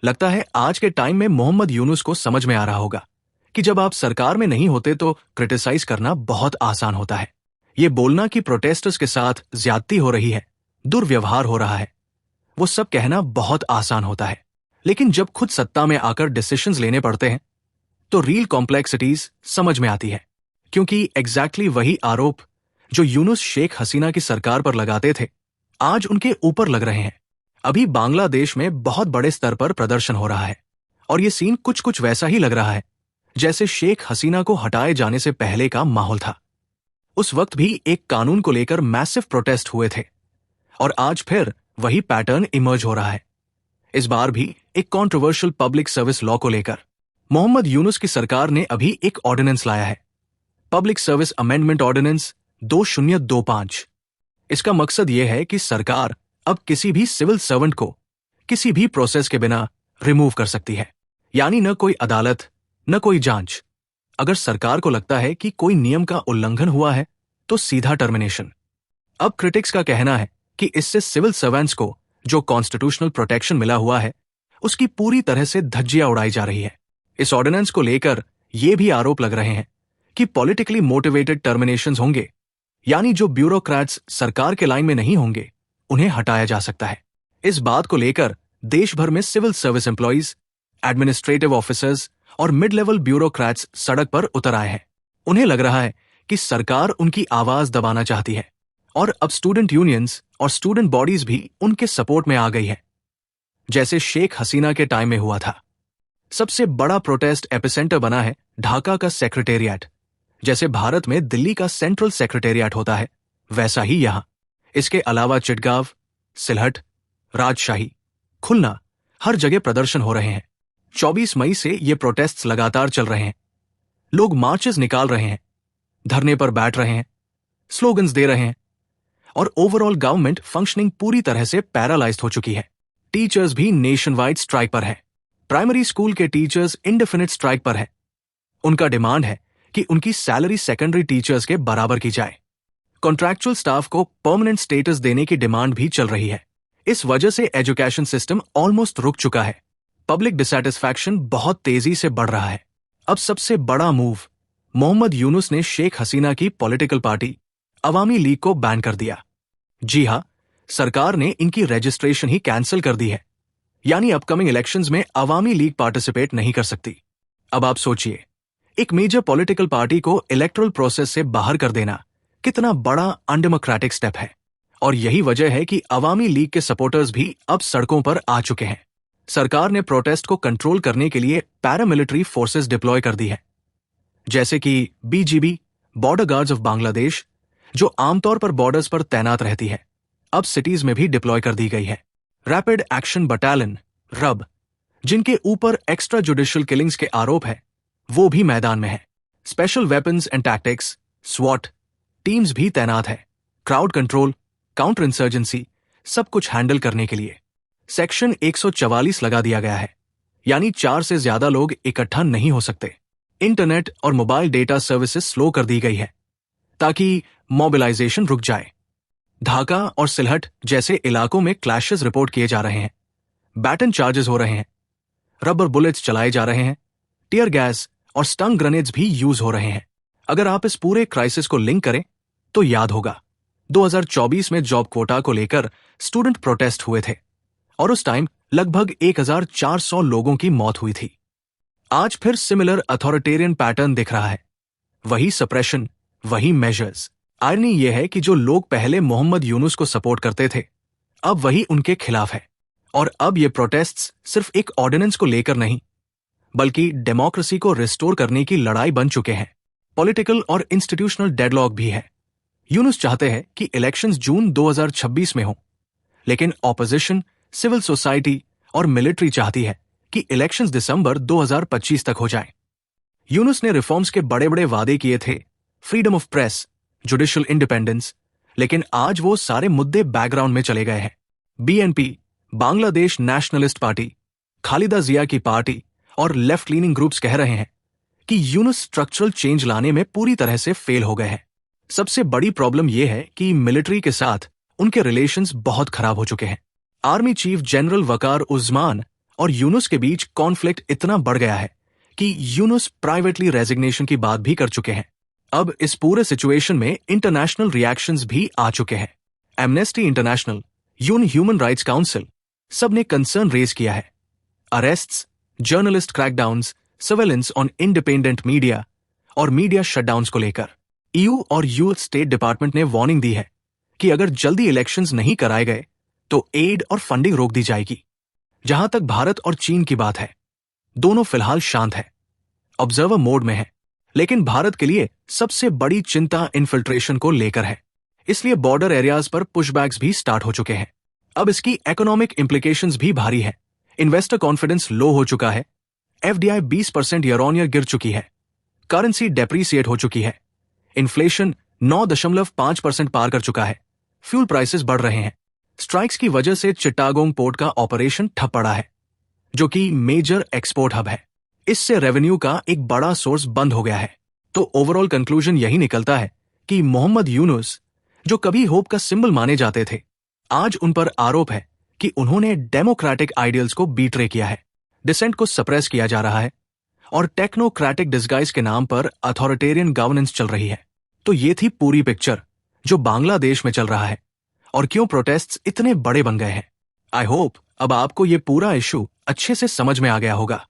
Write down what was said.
लगता है आज के टाइम में मोहम्मद यूनुस को समझ में आ रहा होगा कि जब आप सरकार में नहीं होते तो क्रिटिसाइज करना बहुत आसान होता है। ये बोलना कि प्रोटेस्टर्स के साथ ज्यादती हो रही है, दुर्व्यवहार हो रहा है, वो सब कहना बहुत आसान होता है। लेकिन जब खुद सत्ता में आकर डिसीजंस लेने पड़ते हैं तो रियल कॉम्प्लेक्सिटीज समझ में आती है। क्योंकि एग्जैक्टली वही आरोप जो यूनुस शेख हसीना की सरकार पर लगाते थे आज उनके ऊपर लग रहे हैं। अभी बांग्लादेश में बहुत बड़े स्तर पर प्रदर्शन हो रहा है और ये सीन कुछ कुछ वैसा ही लग रहा है जैसे शेख हसीना को हटाए जाने से पहले का माहौल था। उस वक्त भी एक कानून को लेकर मैसिव प्रोटेस्ट हुए थे और आज फिर वही पैटर्न इमर्ज हो रहा है। इस बार भी एक कंट्रोवर्शियल पब्लिक सर्विस लॉ को लेकर मोहम्मद यूनुस की सरकार ने अभी एक ऑर्डिनेंस लाया है, पब्लिक सर्विस अमेंडमेंट ऑर्डिनेंस 2025। इसका मकसद यह है कि सरकार अब किसी भी सिविल सर्वेंट को किसी भी प्रोसेस के बिना रिमूव कर सकती है, यानी न कोई अदालत न कोई जांच। अगर सरकार को लगता है कि कोई नियम का उल्लंघन हुआ है तो सीधा टर्मिनेशन। अब क्रिटिक्स का कहना है कि इससे सिविल सर्वेंट्स को जो कॉन्स्टिट्यूशनल प्रोटेक्शन मिला हुआ है उसकी पूरी तरह से धज्जियां उड़ाई जा रही है। इस ऑर्डिनेंस को लेकर यह भी आरोप लग रहे हैं कि पॉलिटिकली मोटिवेटेड टर्मिनेशंस होंगे, यानी जो ब्यूरोक्रेट्स सरकार के लाइन में नहीं होंगे उन्हें हटाया जा सकता है। इस बात को लेकर देश भर में civil service employees, administrative officers और मिड लेवल ब्यूरोक्रेट्स सड़क पर उतर आए हैं। उन्हें लग रहा है कि सरकार उनकी आवाज दबाना चाहती है और अब स्टूडेंट यूनियंस और स्टूडेंट बॉडीज भी उनके सपोर्ट में आ गई है, जैसे शेख हसीना के टाइम में हुआ था। सबसे बड़ा प्रोटेस्ट एपिसेंटर बना है ढाका का सेक्रेटेरिएट। जैसे भारत में दिल्ली का सेंट्रल सेक्रेटेरिएट होता है वैसा ही यहां। इसके अलावा चिटगांव, सिलहट, राजशाही, खुलना, हर जगह प्रदर्शन हो रहे हैं। 24 मई से ये प्रोटेस्ट्स लगातार चल रहे हैं। लोग मार्चेस निकाल रहे हैं, धरने पर बैठ रहे हैं, स्लोगन्स दे रहे हैं और ओवरऑल गवर्नमेंट फंक्शनिंग पूरी तरह से पैरालाइज्ड हो चुकी है। टीचर्स भी नेशन वाइड स्ट्राइक पर है। प्राइमरी स्कूल के टीचर्स इंडेफिनिट स्ट्राइक पर है। उनका डिमांड है कि उनकी सैलरी सेकेंडरी टीचर्स के बराबर की जाए। कॉन्ट्रैक्चुअल स्टाफ को परमानेंट स्टेटस देने की डिमांड भी चल रही है। इस वजह से एजुकेशन सिस्टम ऑलमोस्ट रुक चुका है। पब्लिक डिसैटिस्फैक्शन बहुत तेजी से बढ़ रहा है। अब सबसे बड़ा मूव, मोहम्मद यूनुस ने शेख हसीना की पॉलिटिकल पार्टी अवामी लीग को बैन कर दिया। जी हां, सरकार ने इनकी रजिस्ट्रेशन ही कैंसिल कर दी है, यानी अपकमिंग इलेक्शंस में अवामी लीग पार्टिसिपेट नहीं कर सकती। अब आप सोचिए, एक मेजर पॉलिटिकल पार्टी को इलेक्टोरल प्रोसेस से बाहर कर देना कितना बड़ा अनडेमोक्रेटिक स्टेप है। और यही वजह है कि अवामी लीग के सपोर्टर्स भी अब सड़कों पर आ चुके हैं। सरकार ने प्रोटेस्ट को कंट्रोल करने के लिए पैरामिलिट्री फोर्सेस डिप्लॉय कर दी है, जैसे कि BGB, border guards of Bangladesh, जो आमतौर पर बॉर्डर्स पर तैनात रहती है, अब सिटीज में भी डिप्लॉय कर दी गई है। रैपिड एक्शन बटालियन रब, जिनके ऊपर एक्स्ट्रा जुडिशियल किलिंग्स के आरोप है, वो भी मैदान में है। स्पेशल वेपन्स एंड टैक्टिक्स स्वॉट टीम्स भी तैनात है। क्राउड कंट्रोल, काउंटर इंसर्जेंसी, सब कुछ हैंडल करने के लिए सेक्शन 144 लगा दिया गया है, यानी 4 से ज्यादा लोग इकट्ठा नहीं हो सकते। इंटरनेट और मोबाइल डेटा सर्विसेज स्लो कर दी गई है ताकि मोबिलाइजेशन रुक जाए। ढाका और सिलहट जैसे इलाकों में क्लैशेस रिपोर्ट किए जा रहे हैं, बैटन चार्जेस हो रहे हैं, रबर बुलेट्स चलाए जा रहे हैं, टीयर गैस और स्टंग ग्रेनेड्स भी यूज हो रहे हैं। अगर आप इस पूरे क्राइसिस को लिंक करें तो याद होगा 2024 में जॉब कोटा को लेकर स्टूडेंट प्रोटेस्ट हुए थे और उस टाइम लगभग 1400 लोगों की मौत हुई थी। आज फिर सिमिलर अथॉरिटेरियन पैटर्न दिख रहा है, वही सप्रेशन, वही मेजर्स। आयरनी यह है कि जो लोग पहले मोहम्मद यूनुस को सपोर्ट करते थे अब वही उनके खिलाफ है। और अब ये प्रोटेस्ट्स सिर्फ एक ऑर्डिनेंस को लेकर नहीं बल्कि डेमोक्रेसी को रिस्टोर करने की लड़ाई बन चुके हैं। पॉलिटिकल और इंस्टीट्यूशनल डेडलॉक भी है। यूनुस चाहते हैं कि इलेक्शंस जून 2026 में हों, लेकिन ऑपोजिशन, सिविल सोसाइटी और मिलिट्री चाहती है कि इलेक्शंस दिसंबर 2025 तक हो जाएं। यूनुस ने रिफॉर्म्स के बड़े बड़े वादे किए थे, freedom of press, judicial independence, लेकिन आज वो सारे मुद्दे बैकग्राउंड में चले गए हैं। BNP, Bangladesh nationalist party, Khaleda Zia की पार्टी और लेफ्ट लीनिंग ग्रुप्स कह रहे हैं कि यूनुस स्ट्रक्चरल चेंज लाने में पूरी तरह से फेल हो गए हैं। सबसे बड़ी प्रॉब्लम यह है कि मिलिट्री के साथ उनके रिलेशंस बहुत खराब हो चुके हैं। आर्मी चीफ जनरल वकार उस्मान और यूनुस के बीच कॉन्फ्लिक्ट इतना बढ़ गया है कि यूनुस प्राइवेटली रेजिग्नेशन की बात भी कर चुके हैं। अब इस पूरे सिचुएशन में इंटरनेशनल रिएक्शंस भी आ चुके हैं। Amnesty International, human rights council सबने कंसर्न रेज किया है। Arrests, journalist crackdowns, surveillance on independent media और मीडिया शटडाउन्स को लेकर ईयू और यूएस स्टेट डिपार्टमेंट ने वार्निंग दी है कि अगर जल्दी इलेक्शंस नहीं कराए गए तो एड और फंडिंग रोक दी जाएगी। जहां तक भारत और चीन की बात है, दोनों फिलहाल शांत है, ऑब्जर्वर मोड में है, लेकिन भारत के लिए सबसे बड़ी चिंता इन्फिल्ट्रेशन को लेकर है। इसलिए बॉर्डर एरियाज पर पुशबैक्स भी स्टार्ट हो चुके हैं। अब इसकी इकोनॉमिक इंप्लीकेशंस भी भारी है। इन्वेस्टर कॉन्फिडेंस लो हो चुका है, एफडीआई 20% ईयर ऑन ईयर गिर चुकी है, करेंसी डेप्रीसिएट हो चुकी है, इन्फ्लेशन 9.5% पार कर चुका है, फ्यूल प्राइसेस बढ़ रहे हैं, स्ट्राइक्स की वजह से चिट्टागोंग पोर्ट का ऑपरेशन ठप पड़ा है, जो कि मेजर एक्सपोर्ट हब है। इससे रेवेन्यू का एक बड़ा सोर्स बंद हो गया है। तो ओवरऑल कंक्लूजन यही निकलता है कि मोहम्मद यूनुस, जो कभी होप का सिंबल माने जाते थे, आज उन पर आरोप है कि उन्होंने डेमोक्रेटिक आइडियल्स को बीट्रे किया है, डिसेंट को सप्रेस किया जा रहा है और टेक्नोक्रेटिक डिस्गाइज के नाम पर अथॉरिटेरियन गवर्नेंस चल रही है। तो ये थी पूरी पिक्चर जो बांग्लादेश में चल रहा है और क्यों प्रोटेस्ट्स इतने बड़े बन गए हैं। आई होप अब आपको ये पूरा इशू अच्छे से समझ में आ गया होगा।